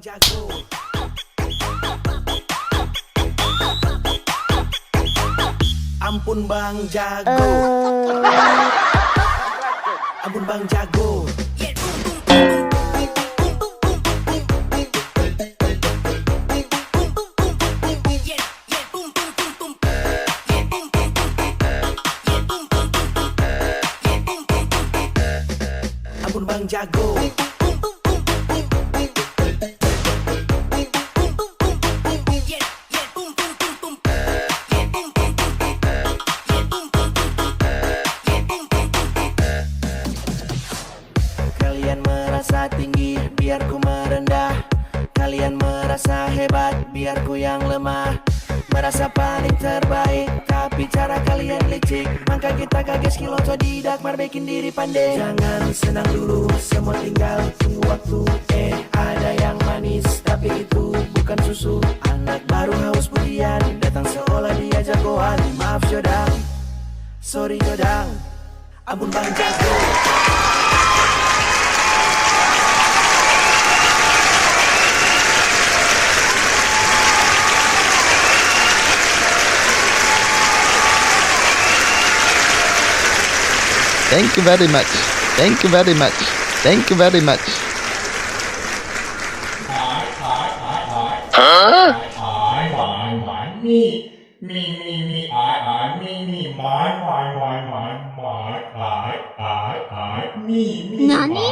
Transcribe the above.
jago. Ampun bang jago. Ampun bang jago. Ampun bang jago. Kalian merasa tinggi, biar ku merendah. Kalian merasa hebat, biar ku yang lemah. Merasa paling terbaik, tapi cara kalian licik. Maka kita kaget skill otodidak, marbekin diri pandai. Jangan senang dulu, semua tinggal tunggu waktu. Ada yang manis, tapi itu bukan susu. Anak baru haus budian, datang seolah dia jagoan. Maaf Jodang, sorry Jodang, ampun bang jago. Thank you very much. Thank you very much. Thank you very much. Huh? Nani?